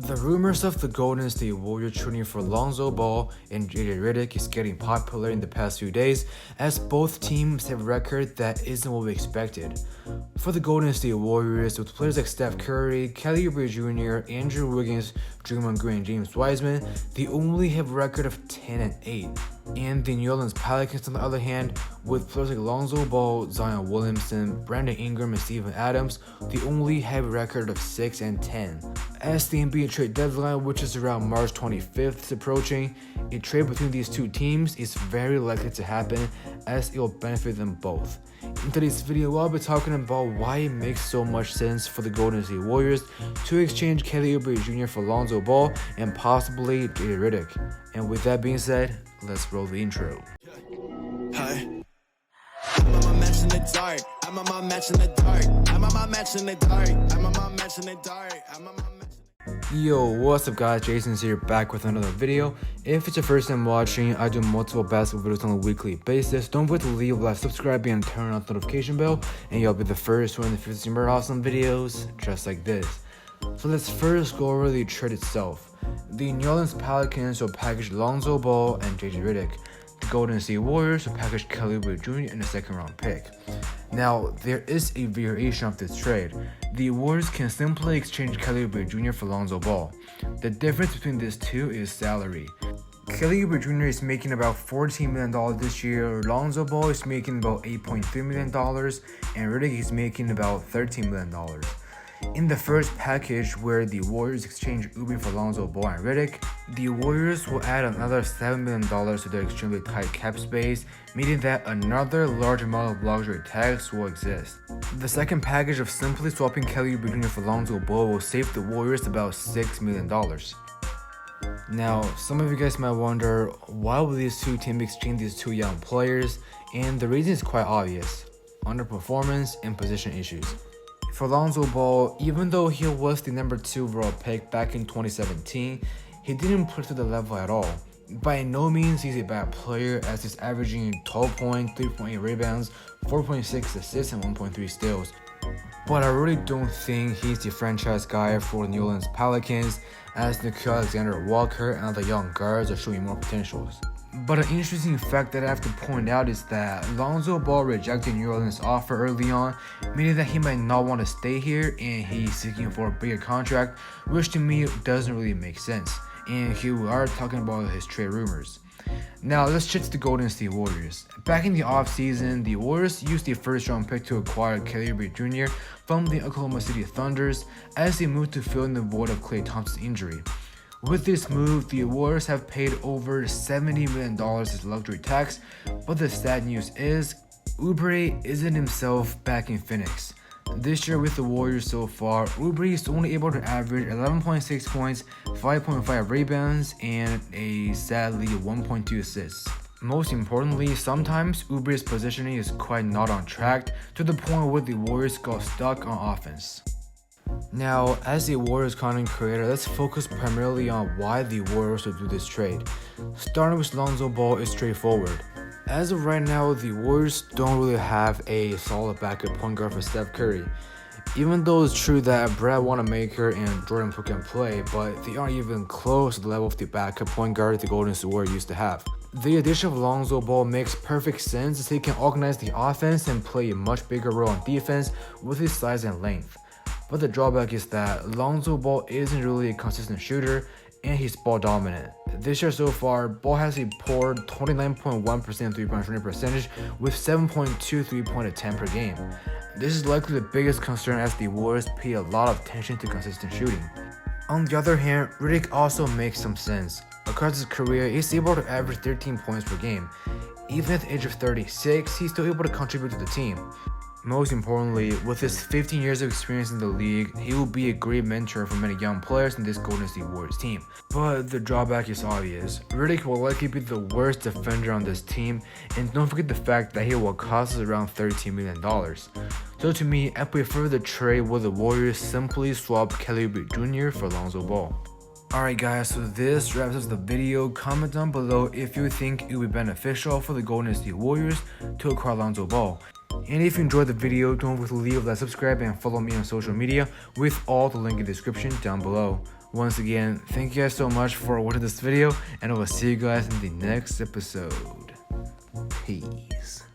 The rumors of the Golden State Warriors trading for Lonzo Ball and Redick is getting popular in the past few days, as both teams have a record that isn't what we expected. For the Golden State Warriors, with players like Steph Curry, Kelly Oubre Jr., Andrew Wiggins, Draymond Green, and James Wiseman, they only have a record of 10-8. And the New Orleans Pelicans, on the other hand, with players like Lonzo Ball, Zion Williamson, Brandon Ingram, and Steven Adams, they only have a record of 6-10. As the NBA trade deadline, which is around March 25th, is approaching, a trade between these two teams is very likely to happen, as it will benefit them both. In today's video, I'll be talking about why it makes so much sense for the Golden State Warriors to exchange Kelly Oubre Jr. for Lonzo Ball and possibly Redick. And with that being said, let's roll the intro. Hi. I'm on my match in the dark. I'm on my match in the dark. I'm on my match in the dark. I'm on my match in the dark. I'm on my match. Yo, what's up guys, Jason's here back with another video. If it's your first time watching, I do multiple basketball videos on a weekly basis. Don't forget to leave a like, subscribe, and turn on the notification bell, and you'll be the first one if you see more awesome videos just like this. So let's first go over the trade itself. The New Orleans Pelicans will package Lonzo Ball and Redick. The Golden State Warriors will package Kelly Oubre Jr. in a second-round pick. Now, there is a variation of this trade. The Warriors can simply exchange Kelly Oubre Jr. for Lonzo Ball. The difference between these two is salary. Kelly Oubre Jr. is making about $14 million this year, Lonzo Ball is making about $8.3 million, and Redick is making about $13 million. In the first package, where the Warriors exchange Oubre for Lonzo Ball and Redick, the Warriors will add another $7 million to their extremely tight cap space, meaning that another large amount of luxury tax will exist. The second package of simply swapping Kelly Oubre Jr. for Lonzo Ball will save the Warriors about $6 million. Now, some of you guys might wonder, why will these two teams exchange these two young players? And the reason is quite obvious: underperformance and position issues. For Lonzo Ball, even though he was the number 2 overall pick back in 2017, he didn't play to the level at all. By no means he's a bad player, as he's averaging 12 points, 3.8 rebounds, 4.6 assists, and 1.3 steals. But I really don't think he's the franchise guy for the New Orleans Pelicans, as Nickeil Alexander-Walker and other young guards are showing more potentials. But an interesting fact that I have to point out is that Lonzo Ball rejected New Orleans' offer early on, meaning that he might not want to stay here and he's seeking for a bigger contract, which to me doesn't really make sense. And here we are talking about his trade rumors. Now let's shift to the Golden State Warriors. Back in the offseason, the Warriors used a first-round pick to acquire Kelly Oubre Jr. from the Oklahoma City Thunders as they moved to fill in the void of Klay Thompson's injury. With this move, the Warriors have paid over $70 million as luxury tax, but the sad news is, Oubre isn't himself back in Phoenix. This year with the Warriors so far, Oubre is only able to average 11.6 points, 5.5 rebounds, and a sadly 1.2 assists. Most importantly, sometimes Oubre's positioning is quite not on track, to the point where the Warriors got stuck on offense. Now, as a Warriors content creator, let's focus primarily on why the Warriors will do this trade. Starting with Lonzo Ball is straightforward. As of right now, the Warriors don't really have a solid backup point guard for Steph Curry. Even though it's true that Brad Wanamaker and Jordan Poole can play, but they aren't even close to the level of the backup point guard the Golden State Warriors used to have. The addition of Lonzo Ball makes perfect sense, as he can organize the offense and play a much bigger role on defense with his size and length. But the drawback is that Lonzo Ball isn't really a consistent shooter, and he's ball dominant. This year so far, Ball has a poor 29.1% three-point shooting percentage with 7.2 3-point attempts per game. This is likely the biggest concern, as the Warriors pay a lot of attention to consistent shooting. On the other hand, Redick also makes some sense. Across his career, he's able to average 13 points per game. Even at the age of 36, he's still able to contribute to the team. Most importantly, with his 15 years of experience in the league, he will be a great mentor for many young players in this Golden State Warriors team. But the drawback is obvious. Redick will likely be the worst defender on this team, and don't forget the fact that he will cost us around $13 million. So to me, I prefer the trade where the Warriors simply swap Kelly Oubre Jr. for Lonzo Ball. Alright guys, so this wraps up the video. Comment down below if you think it would be beneficial for the Golden State Warriors to acquire Lonzo Ball. And if you enjoyed the video, don't forget to leave a like, subscribe, and follow me on social media with all the link in the description down below. Once again, thank you guys so much for watching this video, and I will see you guys in the next episode. Peace.